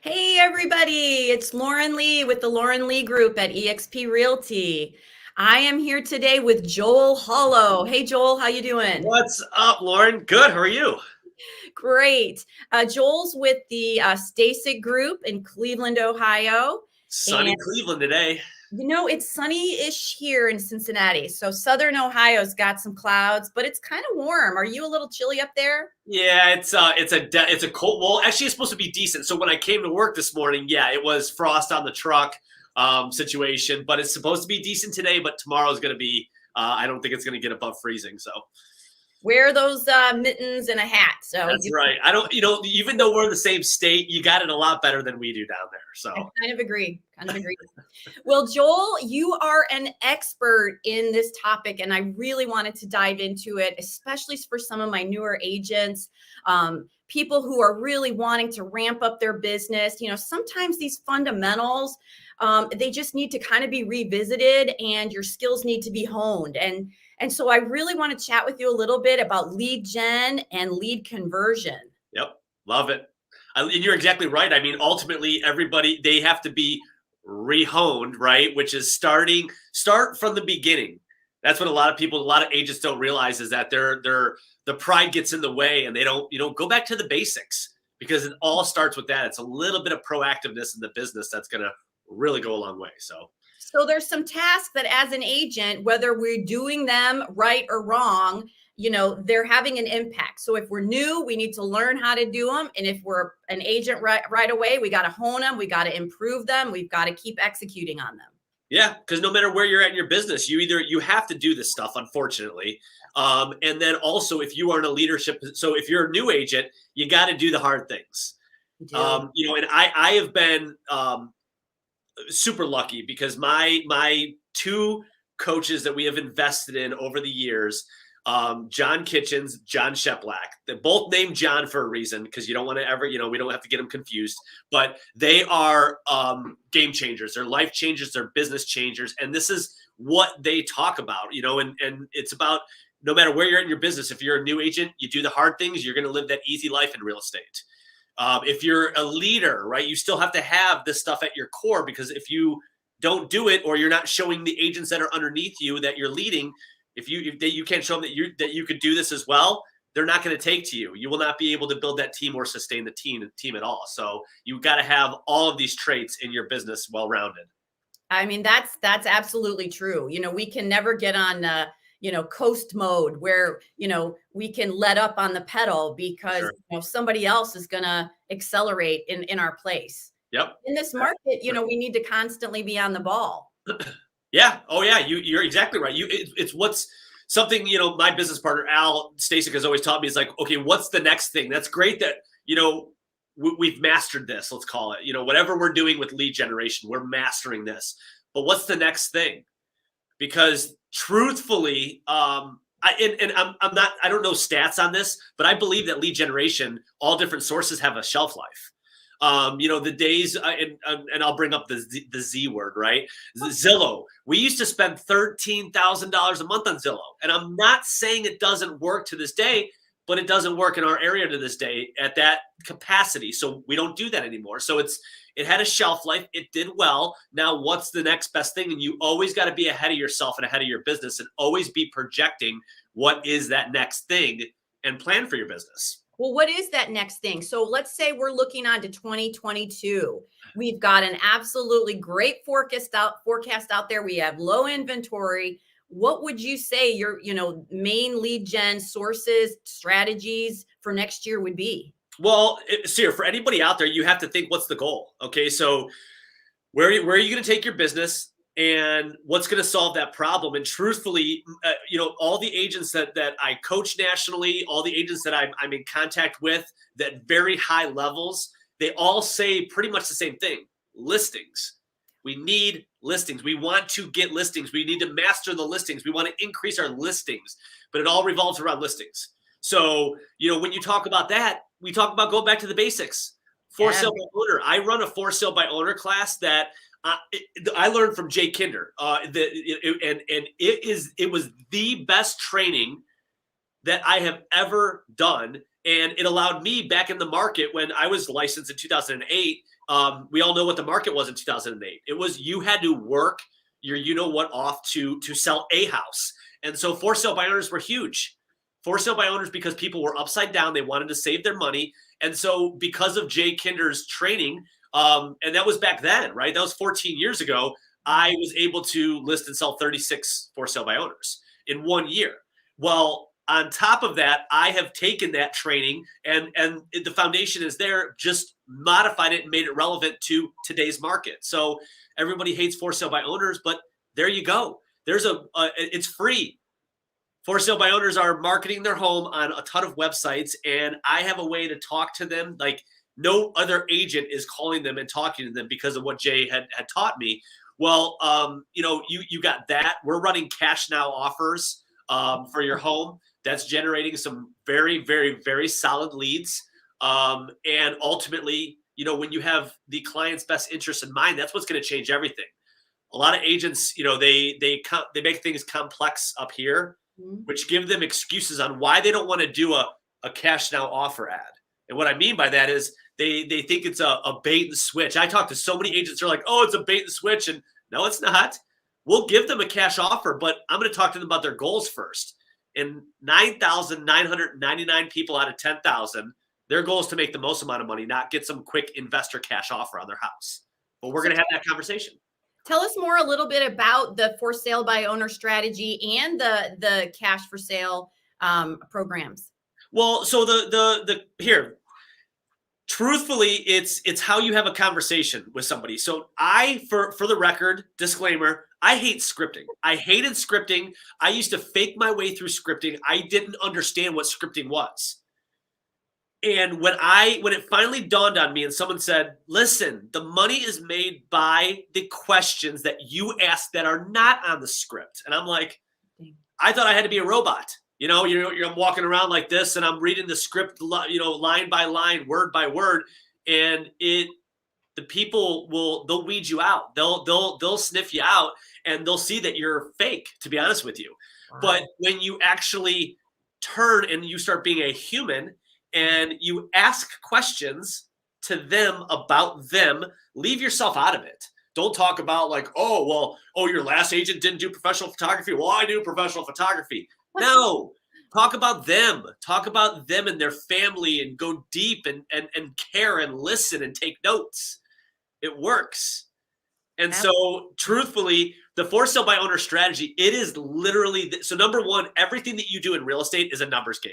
Hey everybody, it's Lauren Lee with the Lauren Lee Group at eXp Realty. I am here today with Joel Hollow. Hey Joel, how you doing? What's up, Lauren? Good. How are you? Great. Joel's with the Stasic Group in Cleveland, Ohio. And Sunny Cleveland today. it's sunny-ish here in Cincinnati. So Southern Ohio's got some clouds, but it's kind of warm. Are you a little chilly up there? Yeah, it's a cold. Well, actually, it's supposed to be decent. So when I came to work this morning, yeah, it was frost on the truck situation, but it's supposed to be decent today. But tomorrow's going to be. I don't think it's going to get above freezing. So Wear those mittens and a hat. that's right. I don't. Even though we're in the same state, you got it a lot better than we do down there. So I kind of agree. Well, Joel, you are an expert in this topic, and I really wanted to dive into it, especially for some of my newer agents, people who are really wanting to ramp up their business. Sometimes these fundamentals, they just need to kind of be revisited, and your skills need to be honed. And so I really want to chat with you a little bit about lead gen and lead conversion. yep, love it. And you're exactly right. I mean, ultimately, everybody they have to be rehoned, right? Which is start from the beginning. That's what a lot of agents don't realize is that the pride gets in the way and they don't, go back to the basics because it all starts with that. It's a little bit of proactiveness in the business that's going to really go a long way. So there's some tasks that as an agent, whether we're doing them right or wrong, they're having an impact. So if we're new, we need to learn how to do them. And if we're an agent right away, we got to hone them. We got to improve them. We've got to keep executing on them. Yeah, because no matter where you're at in your business, you have to do this stuff, unfortunately. And then also, if you are in a leadership, so if you're a new agent, you got to do the hard things. And I have been super lucky because my two coaches that we have invested in over the years, John Kitchens, John Sheplack. They're both named John for a reason because you don't want to ever, we don't have to get them confused. But they are game changers. They're life changers. They're business changers. And this is what they talk about, and it's about no matter where you're at in your business. If you're a new agent, you do the hard things. You're going to live that easy life in real estate. If you're a leader, right, you still have to have this stuff at your core because if you don't do it or you're not showing the agents that are underneath you that you're leading, if you can't show them that you could do this as well, they're not going to take to you. You will not be able to build that team or sustain the team at all. So you've got to have all of these traits in your business well-rounded. I mean, that's absolutely true. We can never get on coast mode where, we can let up on the pedal because Sure. somebody else is going to accelerate in our place. Yep. In this market, we need to constantly be on the ball. Yeah. Oh, yeah. You're exactly right. It's what's something, my business partner, Al Stasic, has always taught me is like, okay, what's the next thing? That's great that, we've mastered this, let's call it, whatever we're doing with lead generation, we're mastering this. But what's the next thing? Because truthfully, I'm not, I don't know stats on this, but I believe that lead generation, all different sources have a shelf life. The days, and I'll bring up the Z word, right? Zillow. We used to spend $13,000 a month on Zillow. And I'm not saying it doesn't work to this day, but it doesn't work in our area to this day at that capacity. So we don't do that anymore. So it had a shelf life. It did well. Now, what's the next best thing? And you always got to be ahead of yourself and ahead of your business and always be projecting what is that next thing and plan for your business. Well, what is that next thing? So let's say we're looking on to 2022. We've got an absolutely great forecast out there. We have low inventory. What would you say your, main lead gen sources, strategies for next year would be? Well, Sir, for anybody out there, you have to think, what's the goal? Okay, so where are you going to take your business and what's going to solve that problem? And truthfully, all the agents that I coach nationally, all the agents that I'm in contact with at very high levels, they all say pretty much the same thing: listings. We need listings. We want to get listings. We need to master the listings. We want to increase our listings, but it all revolves around listings. So, when you talk about that, we talk about going back to the basics. For sale by owner. I run a for sale by owner class that I learned from Jay Kinder. It was the best training that I have ever done. And it allowed me back in the market when I was licensed in 2008. We all know what the market was in 2008. It was you had to work your you-know-what off to sell a house. And so for sale by owners were huge. For sale by owners because people were upside down. They wanted to save their money. And so because of Jay Kinder's training, and that was back then, right? That was 14 years ago. I was able to list and sell 36 for sale by owners in 1 year. Well, on top of that, I have taken that training and the foundation is there, just modified it and made it relevant to today's market. So everybody hates for sale by owners, but there you go. There's it's free. For sale by owners are marketing their home on a ton of websites, and I have a way to talk to them like no other agent is calling them and talking to them because of what Jay had taught me. Well, you got that. We're running cash now offers for your home. That's generating some very, very, very solid leads. And ultimately, when you have the client's best interest in mind, that's what's going to change everything. A lot of agents, they make things complex up here, which give them excuses on why they don't want to do a cash now offer ad. And what I mean by that is they think it's a bait and switch. I talk to so many agents who are like, oh, it's a bait and switch. And no, it's not. We'll give them a cash offer, but I'm going to talk to them about their goals first. And 9,999 people out of 10,000, their goal is to make the most amount of money, not get some quick investor cash offer on their house. But we're going to have that conversation. Tell us more a little bit about the for sale by owner strategy and the cash for sale programs. Well, so here, truthfully, it's how you have a conversation with somebody. So for the record, disclaimer, I hate scripting. I hated scripting. I used to fake my way through scripting. I didn't understand what scripting was. And when it finally dawned on me and someone said, listen, the money is made by the questions that you ask that are not on the script. And I'm like, I thought I had to be a robot. I'm walking around like this and I'm reading the script, line by line, word by word. And the people they'll weed you out. They'll sniff you out and they'll see that you're fake, to be honest with you. Wow. But when you actually turn and you start being a human and you ask questions to them about them, leave yourself out of it. Don't talk about like, your last agent didn't do professional photography. Well, I do professional photography. No, talk about them. Talk about them and their family and go deep and care and listen and take notes. It works. And so truthfully, the for sale by owner strategy, it is literally, so number one, everything that you do in real estate is a numbers game.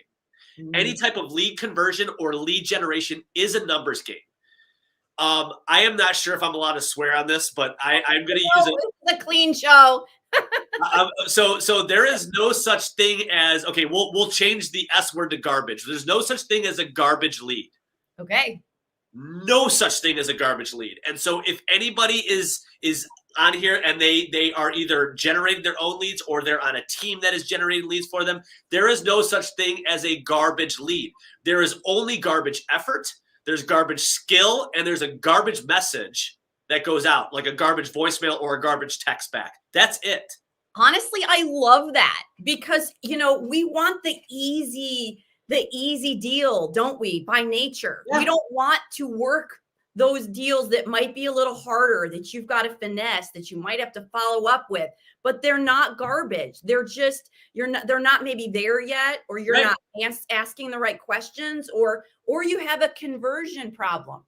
Any type of lead conversion or lead generation is a numbers game. I am not sure if I'm allowed to swear on this, but I'm going to use it. It's a clean show. So there is no such thing as, okay, we'll change the S word to garbage. There's no such thing as a garbage lead. Okay. No such thing as a garbage lead. And so if anybody is on here and they are either generating their own leads or they're on a team that is generating leads for them, there is no such thing as a garbage lead. There is only garbage effort, there's garbage skill, and there's a garbage message that goes out, like a garbage voicemail or a garbage text back. That's it. Honestly, I love that because, we want the easy deal, don't we? By nature, We don't want to work those deals that might be a little harder, that you've got to finesse, that you might have to follow up with, but they're not garbage. They're just, they're not maybe there yet, or you're not asking the right questions, or you have a conversion problem.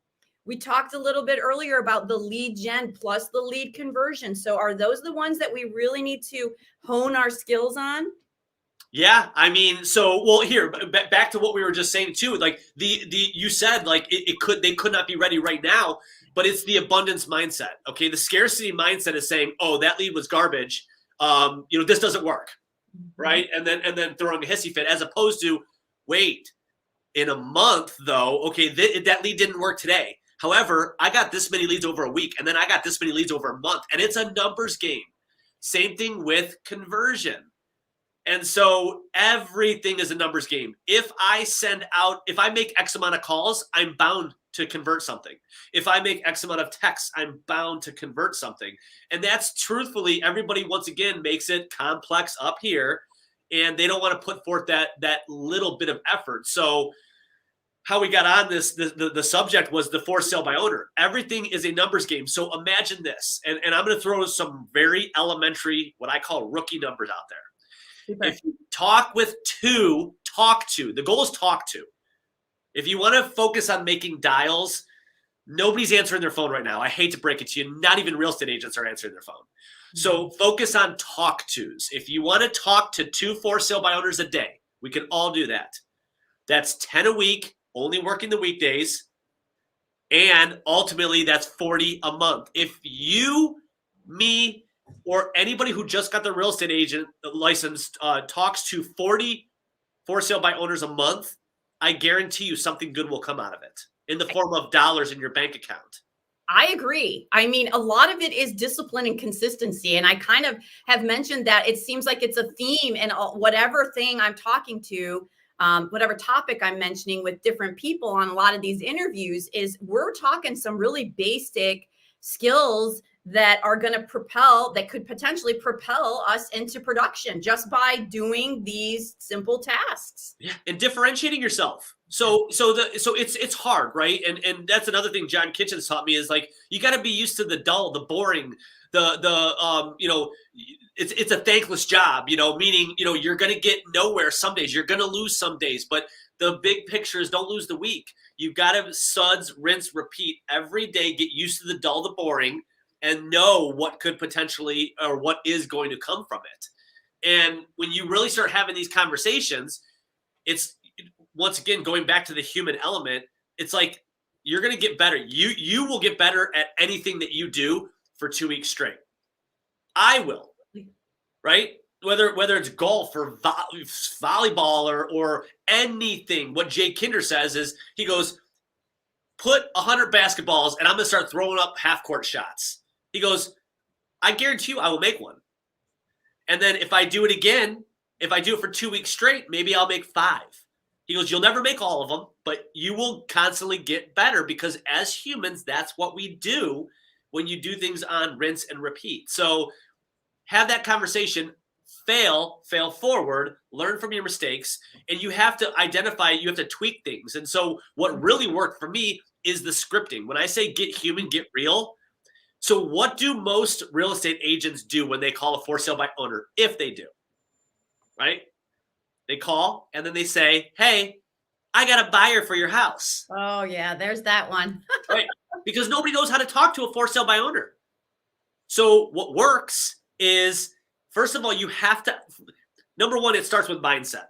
We talked a little bit earlier about the lead gen plus the lead conversion. So are those the ones that we really need to hone our skills on? Yeah, I mean, here, back to what we were just saying too. Like you said, like they could not be ready right now, but it's the abundance mindset. Okay, the scarcity mindset is saying, oh, that lead was garbage. This doesn't work, right? And then throwing a hissy fit, as opposed to, wait, in a month though, okay, that lead didn't work today. However, I got this many leads over a week, and then I got this many leads over a month, and it's a numbers game. Same thing with conversion. And so everything is a numbers game. If I make X amount of calls, I'm bound to convert something. If I make X amount of texts, I'm bound to convert something. And that's truthfully, everybody once again makes it complex up here, and they don't want to put forth that little bit of effort. So how we got on this, the subject was the for sale by owner. Everything is a numbers game. So imagine this, and I'm going to throw some very elementary, what I call rookie numbers out there. Super. If you talk with two, talk to. The goal is talk to. If you want to focus on making dials, nobody's answering their phone right now. I hate to break it to you. Not even real estate agents are answering their phone. So focus on talk tos. If you want to talk to 2 for sale by owners a day, we can all do that. That's 10 a week, only working the weekdays. And ultimately, that's 40 a month. If you, me, or anybody who just got their real estate agent license talks to 40 for sale by owners a month, I guarantee you something good will come out of it in the form of dollars in your bank account. I agree. I mean, a lot of it is discipline and consistency. And I kind of have mentioned that it seems like it's a theme in whatever thing I'm talking to, whatever topic I'm mentioning with different people on a lot of these interviews is we're talking some really basic skills that are going to that could potentially propel us into production just by doing these simple tasks. Yeah, and differentiating yourself. So it's hard, right? And that's another thing John Kitchens taught me is like you got to be used to the dull, the boring, it's a thankless job, meaning you're going to get nowhere some days, you're going to lose some days, but the big picture is don't lose the week. You've got to suds, rinse, repeat every day. Get used to the dull, the boring, and know what could potentially or what is going to come from it. And when you really start having these conversations, it's once again going back to the human element. It's like you're going to get better. You will get better at anything that you do for 2 weeks straight. I will, right? Whether it's golf or volleyball or anything. What Jay Kinder says is he goes, put 100 basketballs and I'm going to start throwing up half court shots. He goes, I guarantee you I will make one. And then if I do it again, if I do it for 2 weeks straight, maybe I'll make 5. He goes, you'll never make all of them, but you will constantly get better because as humans, that's what we do when you do things on rinse and repeat. So have that conversation, fail forward, learn from your mistakes, and you have to identify, you have to tweak things. And so what really worked for me is the scripting. When I say get human, get real. So what do most real estate agents do when they call a for sale by owner? If they do, right? They call and then they say, hey, I got a buyer for your house. Oh yeah, there's that one. Right? Because nobody knows how to talk to a for sale by owner. So what works is, first of all, you have to, number one, it starts with mindset.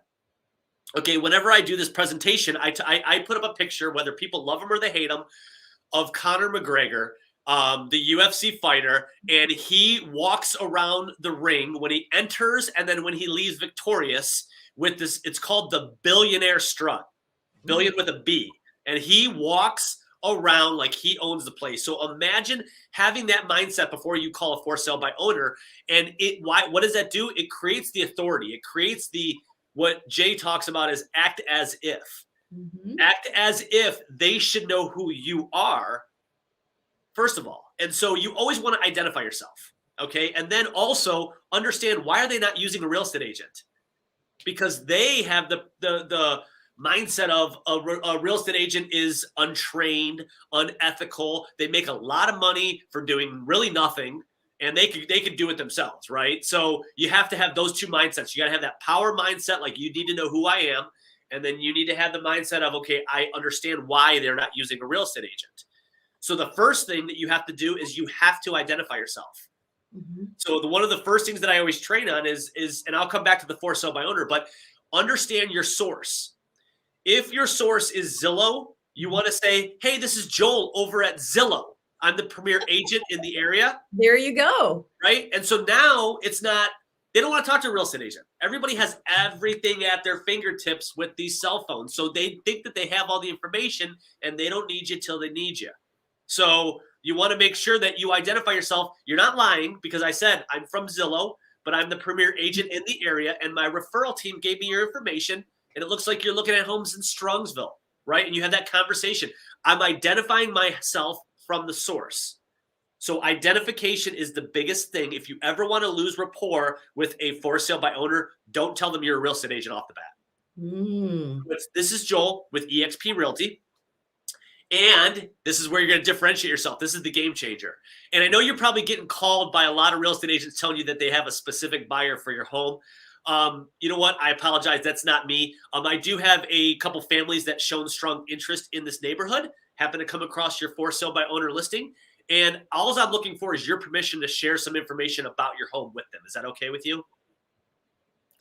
Okay, whenever I do this presentation, I put up a picture, whether people love him or they hate him, of Conor McGregor, the UFC fighter, and he walks around the ring when he enters and then when he leaves victorious with this, it's called the billionaire strut, billion with a B, and he walks around like he owns the place. So imagine having that mindset before you call a for sale by owner, and what does that do? It creates the authority. It creates what Jay talks about is act as if. Mm-hmm. Act as if they should know who you are, first of all. And so you always want to identify yourself, okay? And then also understand, why are they not using a real estate agent? Because they have the mindset of a real estate agent is untrained, unethical. They make a lot of money for doing really nothing, and they could do it themselves, right? So you have to have those two mindsets. You got to have that power mindset, like you need to know who I am, and then you need to have the mindset of, okay, I understand why they're not using a real estate agent. So the first thing that you have to do is you have to identify yourself. Mm-hmm. So one of the first things that I always train on is, and I'll come back to the for sale by owner, but understand your source. If your source is Zillow, you want to say, hey, this is Joel over at Zillow. I'm the premier agent in the area. There you go. Right? And so now it's not, they don't want to talk to a real estate agent. Everybody has everything at their fingertips with these cell phones. So they think that they have all the information and they don't need you till they need you. So you want to make sure that you identify yourself. You're not lying, because I said I'm from Zillow, but I'm the premier agent in the area, and my referral team gave me your information, and it looks like you're looking at homes in Strongsville, right? And you have that conversation. I'm identifying myself from the source. So identification is the biggest thing. If you ever want to lose rapport with a for sale by owner, don't tell them you're a real estate agent off the bat. Mm. This is Joel with eXp Realty. And this is where you're going to differentiate yourself. This is the game changer. And I know you're probably getting called by a lot of real estate agents telling you that they have a specific buyer for your home. You know what? I apologize. That's not me. I do have a couple families that shown strong interest in this neighborhood, happen to come across your for sale by owner listing. And all I'm looking for is your permission to share some information about your home with them. Is that okay with you?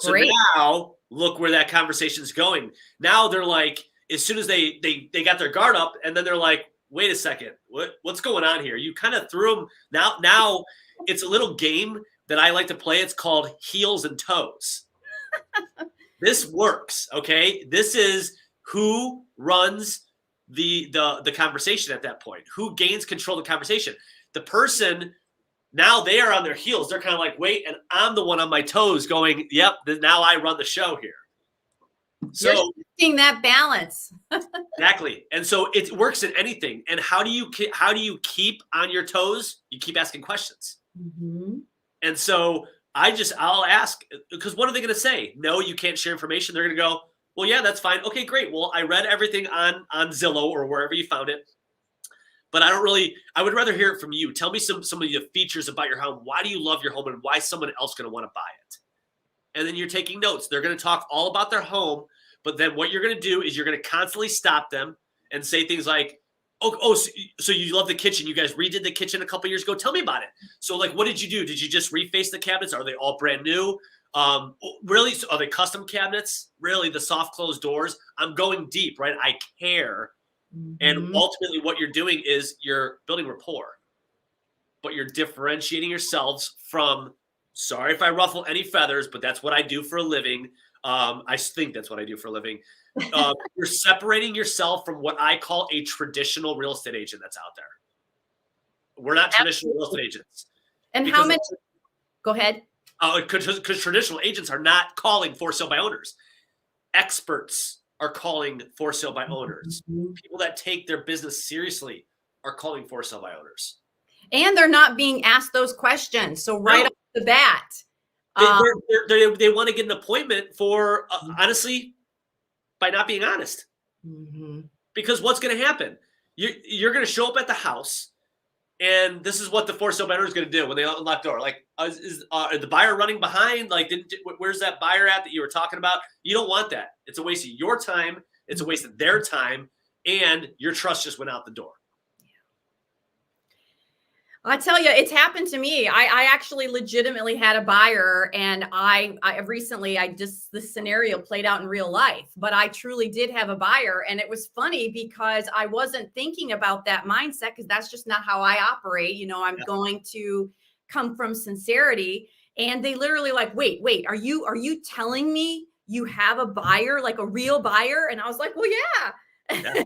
Great. So now look where that conversation's going. Now they're like, as soon as they got their guard up, and then they're like, wait a second, what's going on here? You kind of threw them. Now it's a little game that I like to play. It's called heels and toes. This works. Okay. This is who runs the conversation at that point, who gains control of the conversation. The person, now they are on their heels. They're kind of like, wait, and I'm the one on my toes going, yep, now I run the show here. So you're seeing that balance. Exactly. And so it works in anything. And how do you keep on your toes? You keep asking questions. Mm-hmm. And so I'll ask, because what are they going to say? No, you can't share information. They're going to go, well, yeah, that's fine. Okay, great. Well, I read everything on Zillow or wherever you found it. But I would rather hear it from you. Tell me some of the features about your home. Why do you love your home, and why is someone else going to want to buy it? And then you're taking notes. They're going to talk all about their home, but then what you're going to do is you're going to constantly stop them and say things like, so you love the kitchen. You guys redid the kitchen a couple years ago. Tell me about it. So like, what did you do? Did you just reface the cabinets? Are they all brand new? Really? So are they custom cabinets? Really? The soft closed doors? I'm going deep, right? I care. Mm-hmm. And ultimately what you're doing is you're building rapport, but you're differentiating yourselves from, sorry if I ruffle any feathers, but that's what I do for a living. I think that's what I do for a living. You're separating yourself from what I call a traditional real estate agent that's out there. We're not traditional real estate agents. And how many? Go ahead. Because traditional agents are not calling for sale by owners. Experts are calling for sale by owners. Mm-hmm. People that take their business seriously are calling for sale by owners. And they're not being asked those questions. So right off the bat. They want to get an appointment for, honestly, by not being honest. Mm-hmm. Because what's going to happen? You're going to show up at the house, and this is what the for sale by owner is going to do when they unlock the door. Like, is the buyer running behind? Like, where's that buyer at that you were talking about? You don't want that. It's a waste of your time. It's a waste of their time, and your trust just went out the door. I tell you, it's happened to me. I actually legitimately had a buyer, and this scenario played out in real life, but I truly did have a buyer. And it was funny because I wasn't thinking about that mindset, because that's just not how I operate. I'm going to come from sincerity. And they literally like, wait, are you telling me you have a buyer, like a real buyer? And I was like, well, yeah.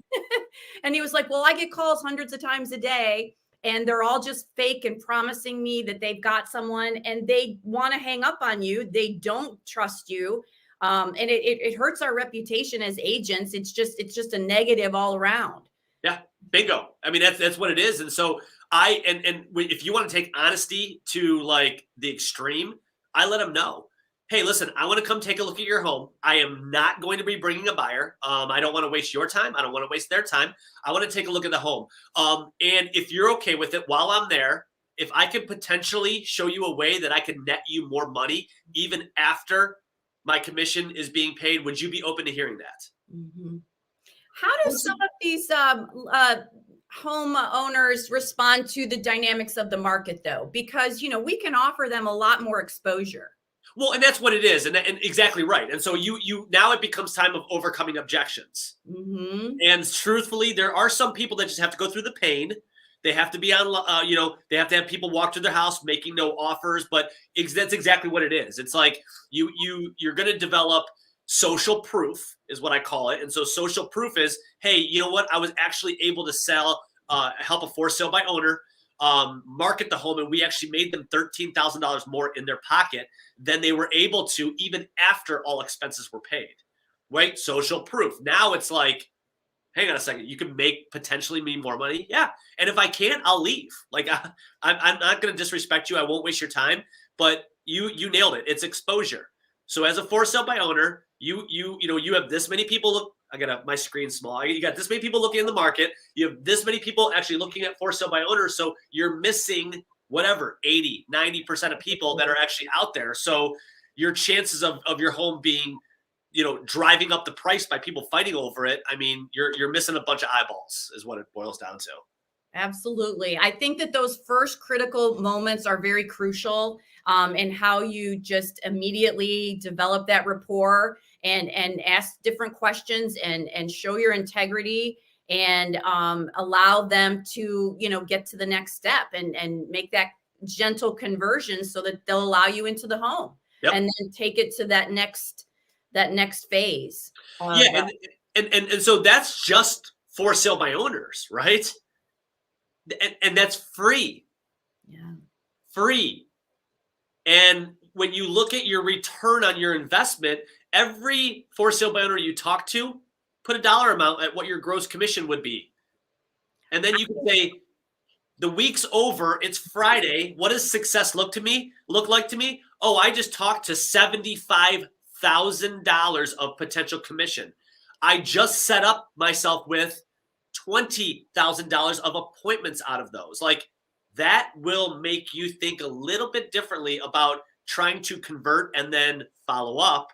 And he was like, well, I get calls hundreds of times a day, and they're all just fake and promising me that they've got someone, and they want to hang up on you. They don't trust you. And it hurts our reputation as agents. It's just a negative all around. Yeah. Bingo. I mean, that's what it is. And so if you want to take honesty to like the extreme, I let them know, hey, listen, I want to come take a look at your home. I am not going to be bringing a buyer. I don't want to waste your time. I don't want to waste their time. I want to take a look at the home. And if you're okay with it, while I'm there, if I could potentially show you a way that I could net you more money, even after my commission is being paid, would you be open to hearing that? Mm-hmm. How do some of these home owners respond to the dynamics of the market, though? Because, we can offer them a lot more exposure. Well, and that's what it is. And exactly right. And so now it becomes time of overcoming objections. Mm-hmm. And truthfully, there are some people that just have to go through the pain. They have to be on, they have to have people walk to their house making no offers, but that's exactly what it is. It's like you're going to develop social proof is what I call it. And so social proof is, hey, you know what? I was actually able to help a for sale by owner market the home, and we actually made them $13,000 more in their pocket than they were able to even after all expenses were paid. Right? Social proof. Now it's like, hang on a second, you can make potentially me more money. Yeah. And if I can't, I'll leave. Like I'm not going to disrespect you. I won't waste your time, but you nailed it. It's exposure. So as a for sale by owner, you have this many people look. I got my screen small. You got this many people looking in the market. You have this many people actually looking at for sale by owners. So you're missing whatever 80, 90% of people that are actually out there. So your chances of your home being, driving up the price by people fighting over it. I mean, you're missing a bunch of eyeballs is what it boils down to. Absolutely. I think that those first critical moments are very crucial in how you just immediately develop that rapport and ask different questions and show your integrity and allow them to, get to the next step and make that gentle conversion so that they'll allow you into the home. Yep. And then take it to that next phase. Yeah. And so that's just for sale by owners, right? And that's free. Yeah. Free. And when you look at your return on your investment, every for sale by owner you talk to, put a dollar amount at what your gross commission would be. And then you can say, the week's over, it's Friday. What does success look like to me? Oh, I just talked to $75,000 of potential commission. I just set up myself with $20,000 of appointments out of those. Like, that will make you think a little bit differently about trying to convert and then follow up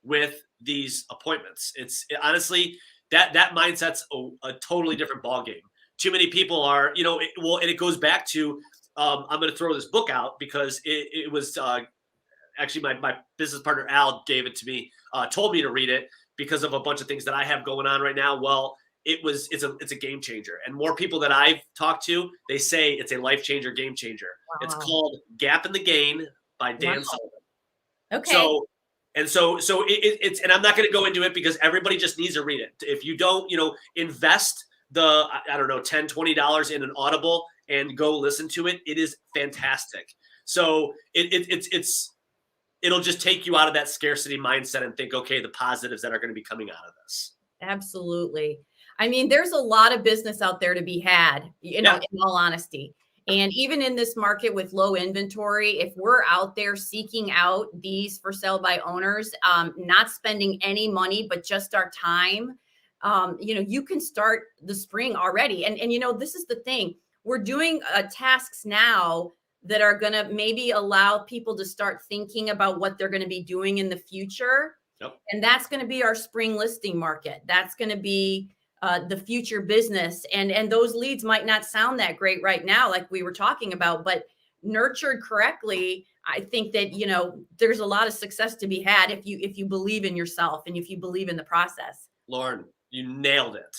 with these appointments. It's honestly, that mindset's a totally different ballgame. Too many people are, and it goes back to, I'm going to throw this book out because it was actually my business partner, Al, gave it to me, told me to read it because of a bunch of things that I have going on right now. Well, it's a game changer. And more people that I've talked to, they say it's a life changer, game changer. Wow. It's called Gap in the Gain by Dan Sullivan. Okay. So it's, and I'm not going to go into it because everybody just needs to read it. If you don't, invest the, I don't know, $10, $20 in an Audible and go listen to it. It is fantastic. So it'll just take you out of that scarcity mindset and think, okay, the positives that are going to be coming out of this. Absolutely. I mean, there's a lot of business out there to be had, in all honesty. And even in this market with low inventory, if we're out there seeking out these for sale by owners, not spending any money, but just our time, you can start the spring already. And this is the thing. We're doing tasks now that are going to maybe allow people to start thinking about what they're going to be doing in the future. Yep. And that's going to be our spring listing market. That's going to be the future business. And those leads might not sound that great right now, like we were talking about, but nurtured correctly, I think that, there's a lot of success to be had if you believe in yourself and if you believe in the process. Lauren, you nailed it.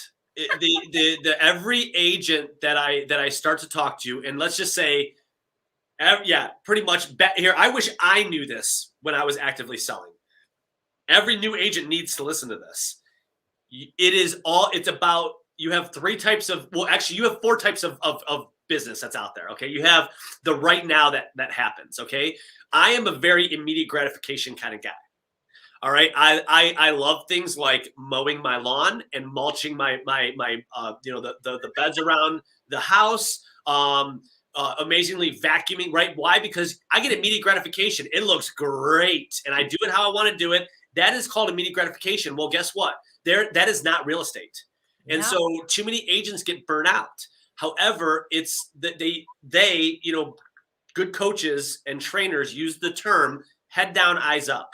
The every agent that I start to talk to, and let's just say, pretty much here. I wish I knew this when I was actively selling. Every new agent needs to listen to this. It's about, you have three types of, well, actually you have four types of business that's out there. Okay. You have the right now that happens. Okay. I am a very immediate gratification kind of guy. All right. I love things like mowing my lawn and mulching my the beds around the house. Amazingly vacuuming, right? Why? Because I get immediate gratification. It looks great. And I do it how I want to do it. That is called immediate gratification. Well, guess what? That is not real estate. And so too many agents get burnt out. However, it's that they, good coaches and trainers use the term head down, eyes up.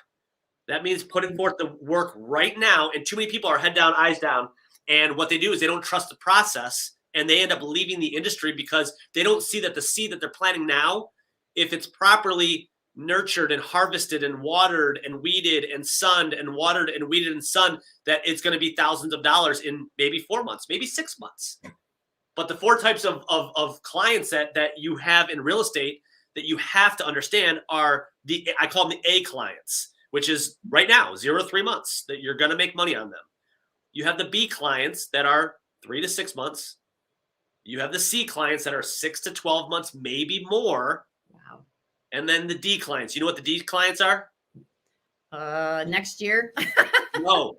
That means putting forth the work right now. And too many people are head down, eyes down. And what they do is they don't trust the process and they end up leaving the industry because they don't see that the seed that they're planting now, if it's properly nurtured and harvested and watered and weeded and sunned and watered and weeded and sunned, that it's going to be thousands of dollars in maybe 4 months, maybe 6 months. But the four types of clients that you have in real estate that you have to understand are I call them the A clients, which is right now 0 to 3 months that you're going to make money on them. You have the B clients that are 3 to 6 months. You have the C clients that are 6 to 12 months, maybe more. Wow. And then the D clients. You know what the D clients are? Next year. No.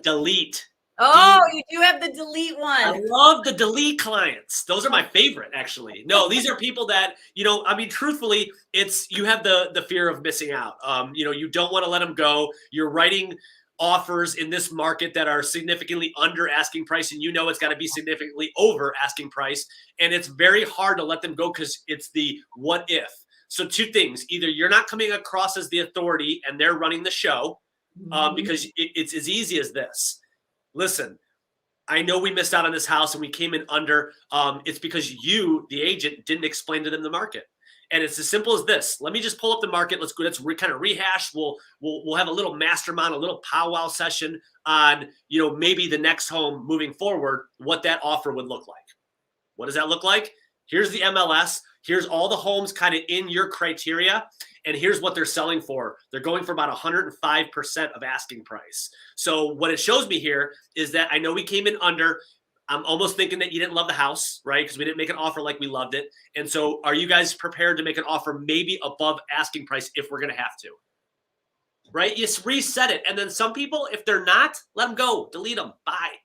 Delete. Oh, you do have the delete I one. love the delete clients. Those are my favorite, actually. No, these are people that, I mean, truthfully, you have the fear of missing out. You don't want to let them go. You're writing offers in this market that are significantly under asking price, and it's got to be significantly over asking price. And it's very hard to let them go because it's the what if. So two things: either you're not coming across as the authority and they're running the show, because it's as easy as this. Listen, I know we missed out on this house and we came in under. It's because you, the agent, didn't explain to them the market. And it's as simple as this. Let me just pull up the market. Let's go. Let's kind of rehash. We'll have a little mastermind, a little powwow session on, maybe the next home moving forward, what that offer would look like. What does that look like? Here's the MLS. Here's all the homes kind of in your criteria. And here's what they're selling for. They're going for about 105% of asking price. So what it shows me here is that I know we came in under. I'm almost thinking that you didn't love the house, right? Because we didn't make an offer like we loved it. And so are you guys prepared to make an offer maybe above asking price if we're going to have to? Right? You reset it. And then some people, if they're not, let them go. Delete them. Bye.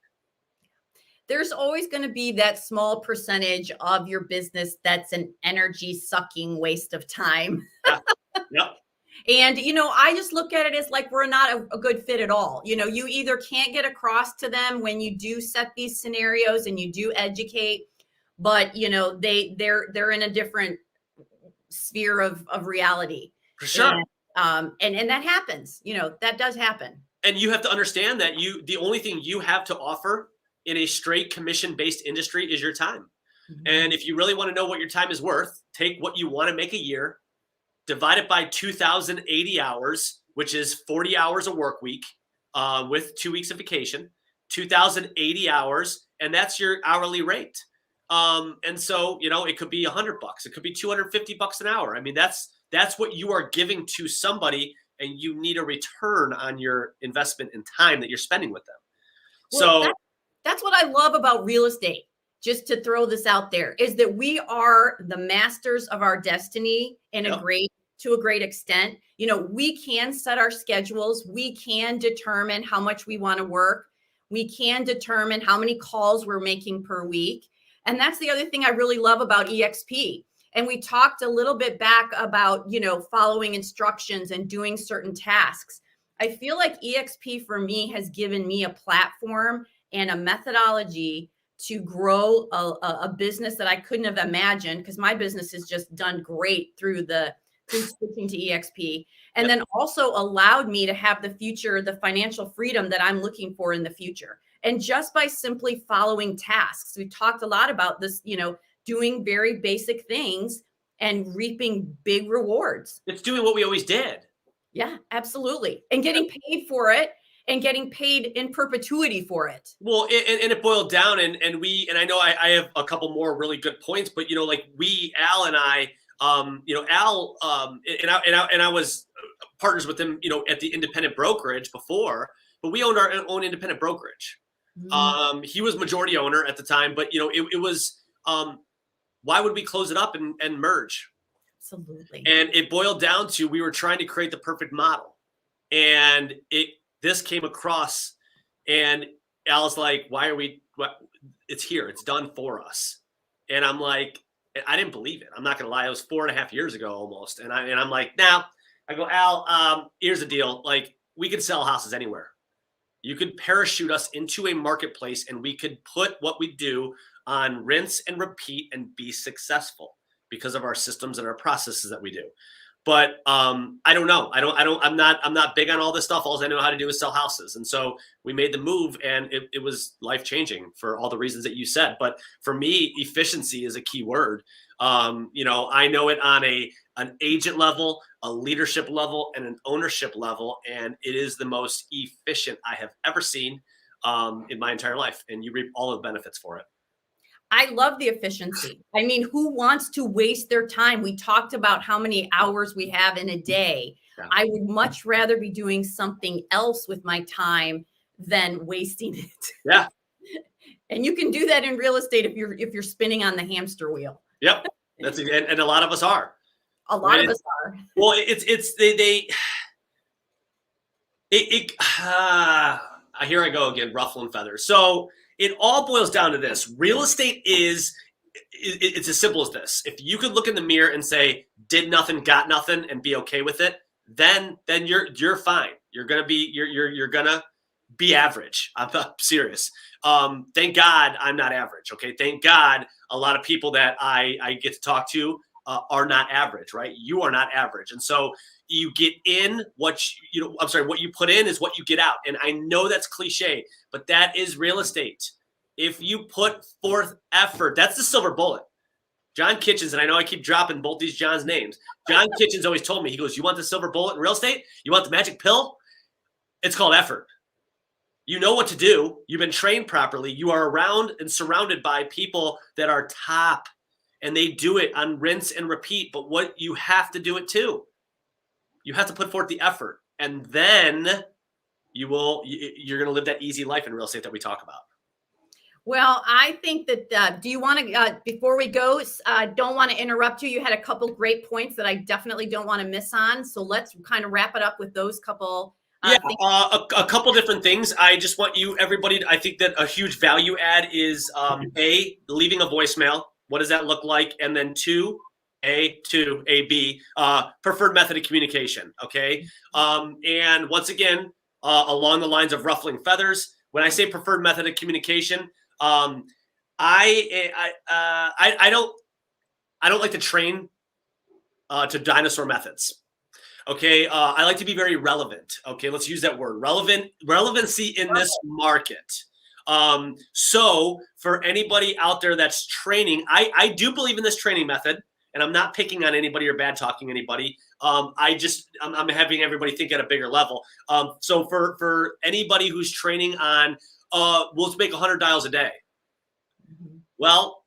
There's always going to be that small percentage of your business that's an energy sucking waste of time. Yeah. Yep. And, I just look at it as like we're not a good fit at all. You either can't get across to them when you do set these scenarios and you do educate, but, they're in a different sphere of reality. For sure. And that happens, that does happen. And you have to understand that the only thing you have to offer in a straight commission-based industry is your time. Mm-hmm. And if you really want to know what your time is worth, take what you want to make a year, divide it by 2,080 hours, which is 40 hours a work week with 2 weeks of vacation, 2,080 hours, and that's your hourly rate. And so, it could be $100, it could be $250 an hour. I mean, that's what you are giving to somebody, and you need a return on your investment in time that you're spending with them. Well, so that's what I love about real estate. Just to throw this out there, is that we are the masters of our destiny to a great extent. We can set our schedules. We can determine how much we want to work. We can determine how many calls we're making per week. And that's the other thing I really love about EXP. And we talked a little bit back about, following instructions and doing certain tasks. I feel like EXP for me has given me a platform and a methodology to grow a business that I couldn't have imagined, because my business has just done great through switching to EXP, and then also allowed me to have the financial freedom that I'm looking for in the future. And just by simply following tasks, we talked a lot about this, doing very basic things and reaping big rewards. It's doing what we always did. Yeah, absolutely. And getting paid for it. And getting paid in perpetuity for it. Well, and it boiled down, and I know I have a couple more really good points, but Al and I, Al, and I was partners with him, at the independent brokerage before, but we owned our own independent brokerage. Mm-hmm. He was majority owner at the time, but it was, why would we close it up and merge? Absolutely. And it boiled down to, we were trying to create the perfect model, and this came across, and Al's like, it's here. It's done for us. And I'm like, I didn't believe it. I'm not going to lie. It was 4.5 years ago almost. And I'm like, now, I go, Al, here's the deal. Like, we could sell houses anywhere. You could parachute us into a marketplace, and we could put what we do on rinse and repeat and be successful because of our systems and our processes that we do. But I don't know. I'm not big on all this stuff. All I know how to do is sell houses. And so we made the move, and it was life-changing for all the reasons that you said. But for me, efficiency is a key word. I know it on an agent level, a leadership level, and an ownership level. And it is the most efficient I have ever seen in my entire life. And you reap all of the benefits for it. I love the efficiency. I mean, who wants to waste their time? We talked about how many hours we have in a day. Yeah. I would much rather be doing something else with my time than wasting it. Yeah. And you can do that in real estate if you're spinning on the hamster wheel. Yep. And a lot of us are. A lot of us are. Well, here I go again, ruffling feathers. So it all boils down to this. Real estate it's as simple as this. If you could look in the mirror and say, did nothing, got nothing, and be okay with it, then you're fine. You're gonna be average. I'm not serious. Thank God I'm not average. Okay. Thank God a lot of people that I get to talk to are not average, right? You are not average. And so you get in what you put in is what you get out. And I know that's cliche, but that is real estate. If you put forth effort, that's the silver bullet. John Kitchens, and I know I keep dropping both these John's names. John Kitchens always told me, he goes, you want the silver bullet in real estate? You want the magic pill? It's called effort. You know what to do. You've been trained properly. You are around and surrounded by people that are top, and they do it on rinse and repeat. But what you have to do it too. You have to put forth the effort, and then you're going to live that easy life in real estate that we talk about. Well, I think that, do you want to, before we go, don't want to interrupt you. You had a couple great points that I definitely don't want to miss on. So let's kind of wrap it up with those couple. A couple different things. I just want everybody, I think that a huge value add is A, leaving a voicemail. What does that look like? And then B, preferred method of communication. Okay. And once again, along the lines of ruffling feathers, when I say preferred method of communication, I don't like to train to dinosaur methods. Okay, I like to be very relevant. Okay, let's use that word, relevancy in this market. So for anybody out there that's training, I do believe in this training method, and I'm not picking on anybody or bad talking anybody. I'm having everybody think at a bigger level. So for anybody who's training on, let's make 100 dials a day. Well,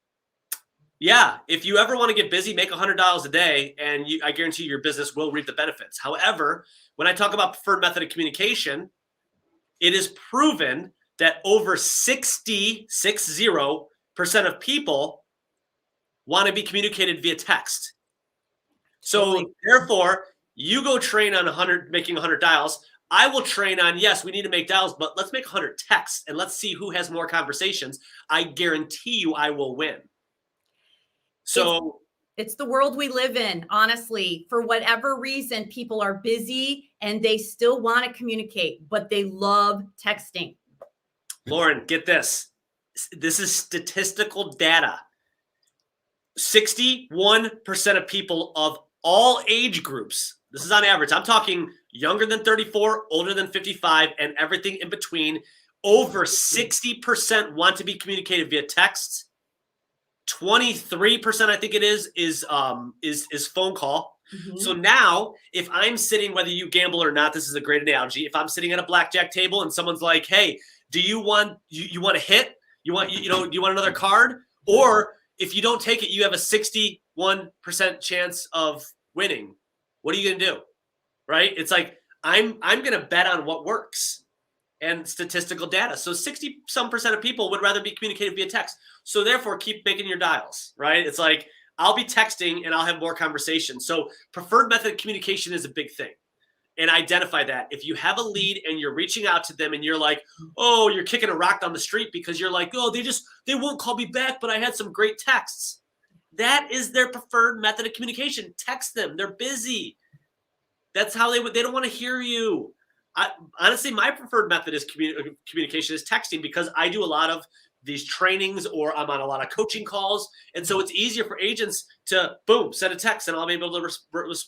yeah, if you ever want to get busy, make 100 dials a day, and I guarantee your business will reap the benefits. However, when I talk about preferred method of communication, it is proven that over 60% of people want to be communicated via text. So therefore, you go train on making 100 dials. I will train on, yes, we need to make dials, but let's make 100 texts, and let's see who has more conversations. I guarantee you I will win. So it's the world we live in, honestly. For whatever reason, people are busy and they still want to communicate, but they love texting. Lauren, get this. This is statistical data. 61% of people of all age groups, this is on average, I'm talking younger than 34, older than 55, and everything in between, over 60% want to be communicated via text. 23%, I think it is phone call. Mm-hmm. So now, if I'm sitting, whether you gamble or not, this is a great analogy. If I'm sitting at a blackjack table and someone's like, "Hey, do you want a hit? You want another card?" Or if you don't take it, you have a 61% chance of winning. What are you gonna do? Right? It's like I'm gonna bet on what works. And statistical data. So 60% of people would rather be communicated via text. So therefore, keep making your dials, right? It's like, I'll be texting and I'll have more conversations. So preferred method of communication is a big thing. And identify that. If you have a lead and you're reaching out to them and you're like, oh, you're kicking a rock down the street because you're like, oh, they won't call me back, but I had some great texts. That is their preferred method of communication. Text them. They're busy. That's how they don't want to hear you. Honestly, my preferred method is communication is texting, because I do a lot of these trainings or I'm on a lot of coaching calls. And so it's easier for agents to, boom, send a text and I'll be able to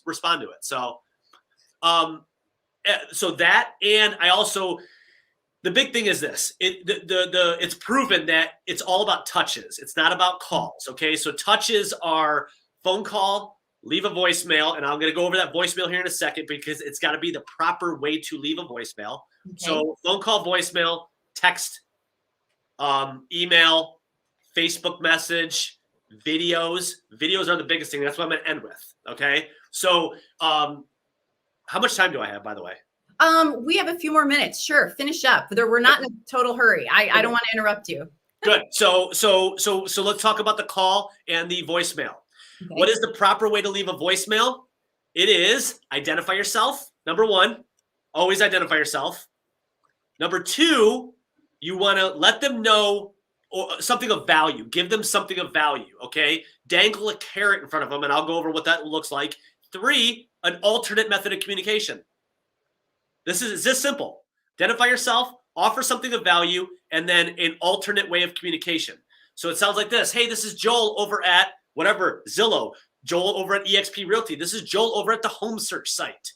respond to it. So, so that, and I also, the big thing is this, it's proven that it's all about touches. It's not about calls. Okay. So touches are phone call, leave a voicemail, and I'm going to go over that voicemail here in a second because it's got to be the proper way to leave a voicemail. Okay. So phone call, voicemail, text, email, Facebook message, videos. Videos are the biggest thing. That's what I'm going to end with. Okay. So how much time do I have, by the way? We have a few more minutes. Sure. Finish up. We're not in a total hurry. I don't want to interrupt you. Good. So let's talk about the call and the voicemail. Okay. What is the proper way to leave a voicemail? It is identify yourself. Number one, always identify yourself. Number two, you want to let them know or something of value. Give them something of value, okay? Dangle a carrot in front of them, and I'll go over what that looks like. Three, an alternate method of communication. This is this simple. Identify yourself, offer something of value, and then an alternate way of communication. So it sounds like this. Hey, this is Joel over at whatever, Zillow. Joel over at eXp Realty. This is Joel over at the home search site.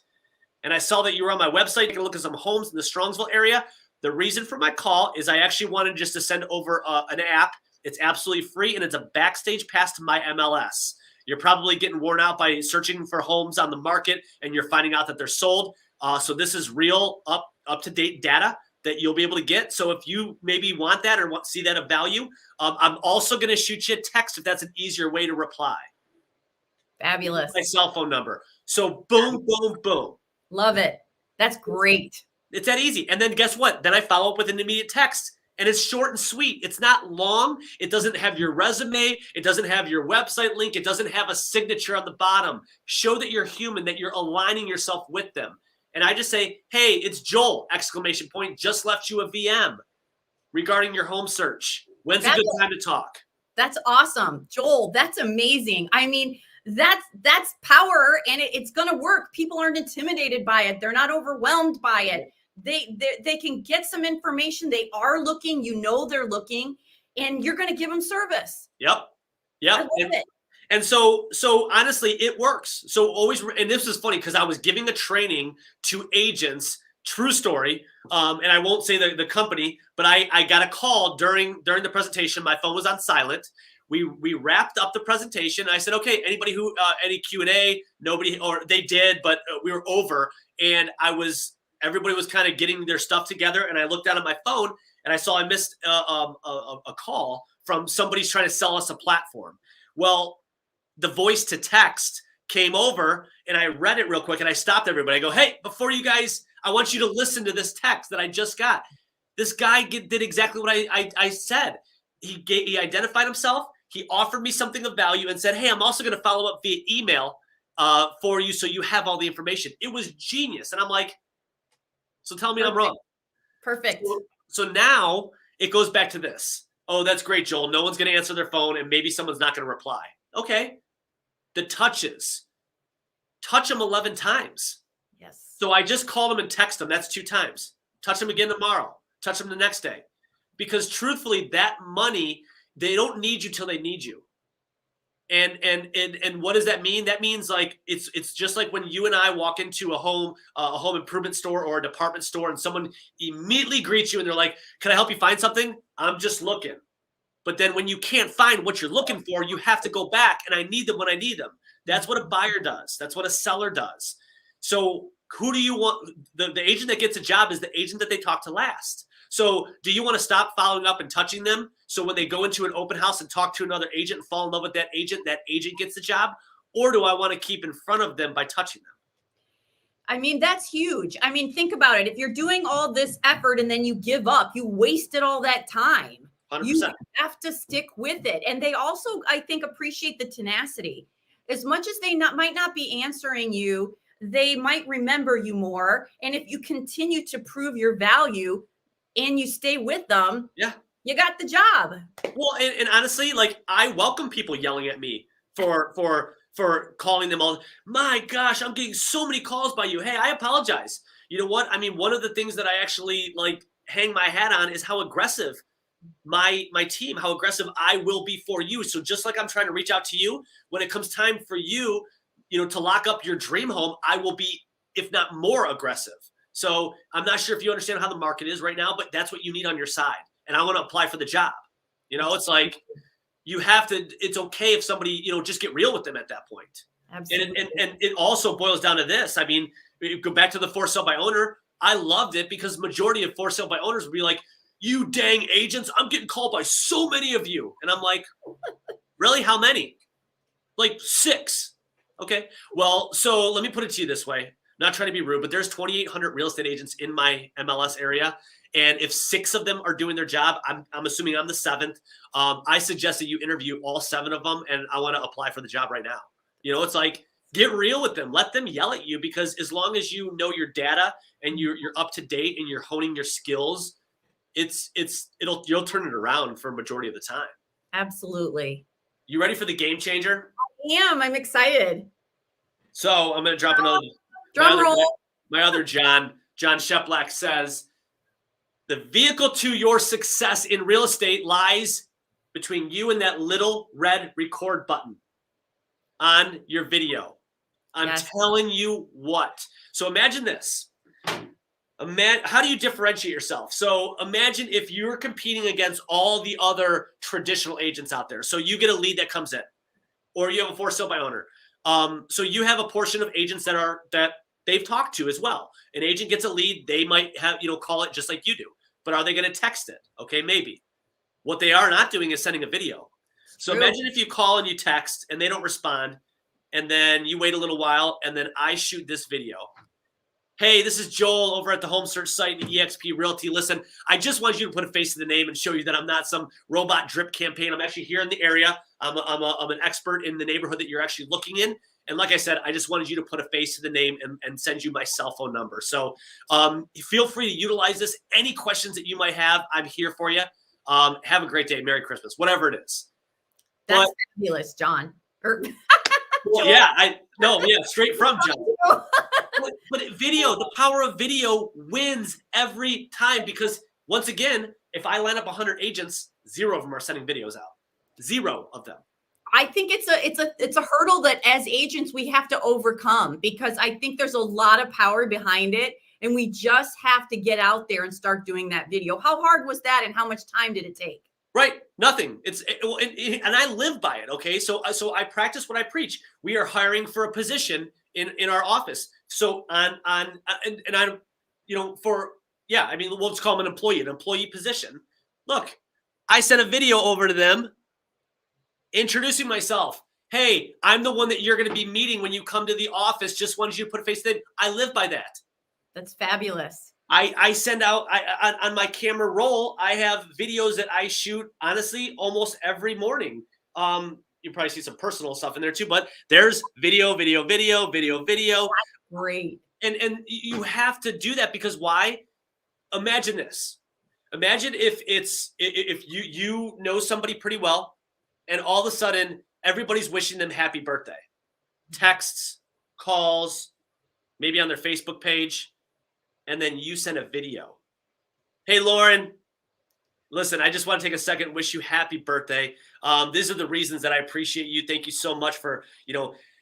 And I saw that you were on my website. You can look at some homes in the Strongsville area. The reason for my call is I actually wanted just to send over an app. It's absolutely free, and it's a backstage pass to my MLS. You're probably getting worn out by searching for homes on the market, and you're finding out that they're sold. So this is real up-to-date data that you'll be able to get. So if you maybe want that or see that of value, I'm also going to shoot you a text if that's an easier way to reply. Fabulous. My cell phone number. So boom, boom, boom. Love it. That's great. It's that easy. And then guess what? Then I follow up with an immediate text. And it's short and sweet. It's not long. It doesn't have your resume. It doesn't have your website link. It doesn't have a signature on the bottom. Show that you're human, that you're aligning yourself with them. And I just say, hey, it's Joel, exclamation point, just left you a VM regarding your home search. When's a good time to talk? That's awesome. Joel, that's amazing. I mean, that's power, and it's going to work. People aren't intimidated by it. They're not overwhelmed by it. They can get some information. They are looking, they're looking, and you're going to give them service. Yep. I love it. And so honestly, it works. So always, and this is funny because I was giving a training to agents, true story. And I won't say the company, but I got a call during the presentation. My phone was on silent. We wrapped up the presentation. I said, okay, anybody who, any Q&A, nobody, or they did, but we were over. And everybody was kind of getting their stuff together. And I looked down at my phone and I saw I missed a call from somebody's trying to sell us a platform. Well, the voice to text came over and I read it real quick and I stopped everybody. I go, hey, before you guys, I want you to listen to this text that I just got. This guy did exactly what I said. He identified himself. He offered me something of value and said, hey, I'm also going to follow up via email for you so you have all the information. It was genius. And I'm like, so tell me I'm wrong. Perfect. So now it goes back to this. Oh, that's great, Joel. No one's going to answer their phone and maybe someone's not going to reply. Okay. The touches. Touch them 11 times. Yes. So I just call them and text them. That's 2 times. Touch them again tomorrow. Touch them the next day. Because truthfully, that money, they don't need you till they need you. And what does that mean? That means like it's just like when you and I walk into a home improvement store or a department store and someone immediately greets you and they're like, can I help you find something? I'm just looking. But then when you can't find what you're looking for, you have to go back and I need them when I need them. That's what a buyer does. That's what a seller does. So who do you want? The agent that gets a job is the agent that they talk to last. So do you want to stop following up and touching them? So when they go into an open house and talk to another agent and fall in love with that agent gets the job? Or do I want to keep in front of them by touching them? I mean, that's huge. I mean, think about it. If you're doing all this effort and then you give up, you wasted all that time. 100%. You have to stick with it. And they also, I think, appreciate the tenacity. As much as they might not be answering you, they might remember you more. And if you continue to prove your value and you stay with them, yeah, you got the job. Well, and honestly, like I welcome people yelling at me for calling them all. My gosh, I'm getting so many calls by you. Hey, I apologize. You know what? I mean, one of the things that I actually like hang my hat on is how aggressive my team, how aggressive I will be for you. So just like I'm trying to reach out to you, when it comes time for you, to lock up your dream home, I will be, if not more aggressive. So I'm not sure if you understand how the market is right now, but that's what you need on your side. And I want to apply for the job. It's like you have to, it's okay if somebody, just get real with them at that point. Absolutely. And it also boils down to this. I mean, you go back to the for sale by owner. I loved it because majority of for sale by owners would be like, you dang agents, I'm getting called by so many of you. And I'm like, really? How many? Like 6. Okay. Well, so let me put it to you this way. Not trying to be rude, but there's 2,800 real estate agents in my MLS area. And if 6 of them are doing their job, I'm assuming I'm the 7th. I suggest that you interview all 7 of them, and I want to apply for the job right now. It's like Get real with them. Let them yell at you, because as long as you know your data and you're up to date and you're honing your skills, you'll turn it around for a majority of the time. Absolutely. You ready for the game changer? I'm excited. So I'm going to drop another drum roll. My other John Sheplack says, the vehicle to your success in real estate lies between you and that little red record button on your video. I'm telling you what. So imagine this. How do you differentiate yourself? So imagine if you're competing against all the other traditional agents out there. So you get a lead that comes in, or you have a for sale by owner. So you have a portion of agents that they've talked to as well. An agent gets a lead, they might have, call it just like you do. But are they going to text it? Okay, maybe. What they are not doing is sending a video. So imagine if you call and you text and they don't respond, and then you wait a little while, and then I shoot this video. Hey, this is Joel over at the home search site eXp Realty. Listen, I just want you to put a face to the name and show you that I'm not some robot drip campaign. I'm actually here in the area. I'm an expert in the neighborhood that you're actually looking in. And like I said, I just wanted you to put a face to the name and send you my cell phone number. So feel free to utilize this. Any questions that you might have, I'm here for you. Have a great day. Merry Christmas, whatever it is. That's fabulous, John. Well, straight from John. But video, the power of video wins every time, because once again, if I line up 100 agents, 0 of them are sending videos out. 0 of them. I think it's a hurdle that as agents we have to overcome, because I think there's a lot of power behind it, and we just have to get out there and start doing that video. How hard was that, and how much time did it take? Right, nothing. And I live by it. Okay, so I practice what I preach. We are hiring for a position in our office. So we'll just call them an employee position. Look, I sent a video over to them introducing myself. Hey, I'm the one that you're going to be meeting when you come to the office. Just wanted you to put a face to it. I live by that. That's fabulous. I send out on my camera roll. I have videos that I shoot, honestly, almost every morning. You probably see some personal stuff in there too, but there's video. That's great. And you have to do that, because why? Imagine this. Imagine if you know somebody pretty well, and all of a sudden everybody's wishing them happy birthday. Texts, calls, maybe on their Facebook page. And then you send a video. Hey, Lauren, listen, I just want to take a second and wish you happy birthday. These are the reasons that I appreciate you. Thank you so much for,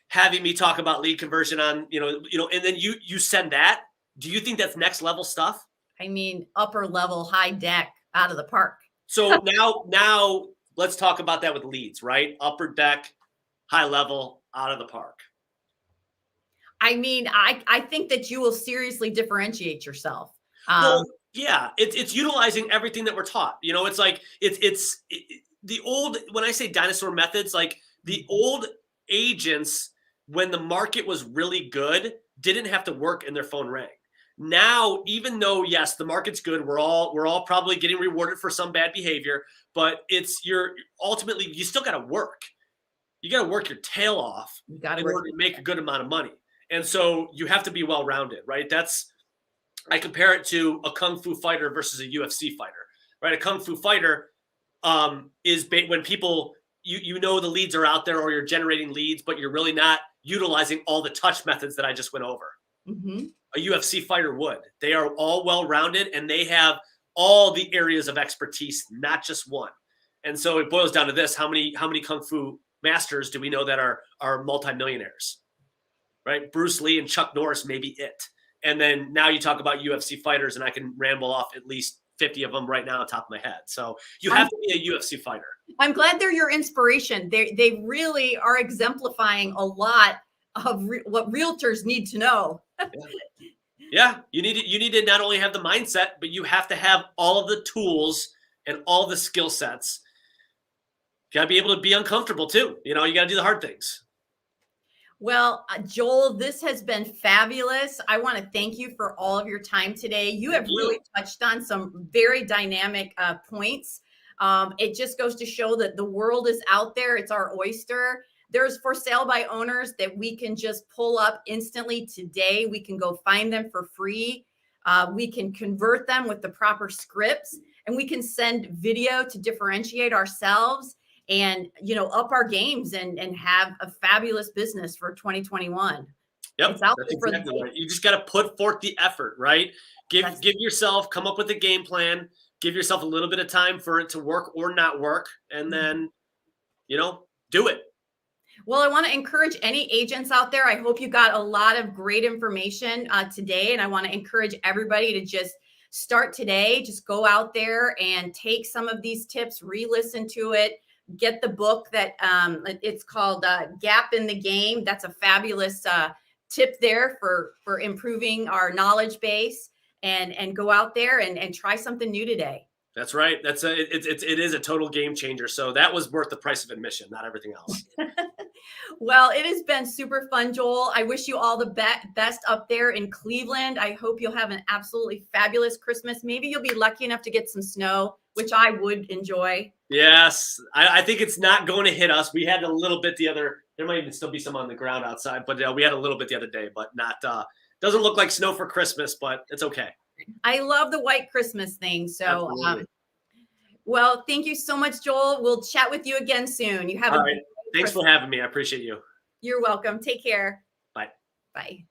having me talk about lead conversion on, and then you send that. Do you think that's next level stuff? I mean, upper level, high deck, out of the park. So now let's talk about that with leads, right? Upper deck, high level, out of the park. I mean, I think that you will seriously differentiate yourself. It's utilizing everything that we're taught. It's like it's the old, when I say dinosaur methods, like the old agents, when the market was really good, didn't have to work and their phone rang. Now, even though, yes, the market's good, we're all probably getting rewarded for some bad behavior, but ultimately you still got to work. You got to work your tail off in order to make a good amount of money. And so you have to be well-rounded, right? I compare it to a Kung Fu fighter versus a UFC fighter, right? A Kung Fu fighter is when people, the leads are out there, or you're generating leads, but you're really not utilizing all the touch methods that I just went over. Mm-hmm. A UFC fighter would. They are all well-rounded, and they have all the areas of expertise, not just one. And so it boils down to this: how many Kung Fu masters do we know that are multimillionaires? Right? Bruce Lee and Chuck Norris may be it. And then now you talk about UFC fighters, and I can ramble off at least 50 of them right now on top of my head. So you have to be a UFC fighter. I'm glad they're your inspiration. They really are exemplifying a lot of what realtors need to know. Yeah. You need to not only have the mindset, but you have to have all of the tools and all the skill sets. You got to be able to be uncomfortable too. You got to do the hard things. Well, Joel, this has been fabulous. I want to thank you for all of your time today. You have really touched on some very dynamic points. It just goes to show that the world is out there. It's our oyster. There's for sale by owners that we can just pull up instantly today. We can go find them for free. We can convert them with the proper scripts, and we can send video to differentiate ourselves and, you know, up our games and have a fabulous business for 2021. Yep, It's out that's there for the exactly right. You just got to put forth the effort, right? Give yourself, come up with a game plan, give yourself a little bit of time for it to work or not work, and then, you know, do it. Well, I want to encourage any agents out there. I hope you got a lot of great information today. And I want to encourage everybody to just start today. Just go out there and take some of these tips, re-listen to it, get the book that it's called Gap in the Game. That's a fabulous tip there for improving our knowledge base, and go out there and try something new today. That's right. It is a total game changer. So that was worth the price of admission, not everything else. Well, it has been super fun, Joel. I wish you all the best up there in Cleveland. I hope you'll have an absolutely fabulous Christmas. Maybe you'll be lucky enough to get some snow, which I would enjoy. Yes. I think it's not going to hit us. We had a little bit there might even still be some on the ground outside, but we had a little bit the other day, but not, doesn't look like snow for Christmas, but it's okay. I love the white Christmas thing. So, well, thank you so much, Joel. We'll chat with you again soon. You have All right. Thanks for having me. I appreciate you. You're welcome. Take care. Bye. Bye.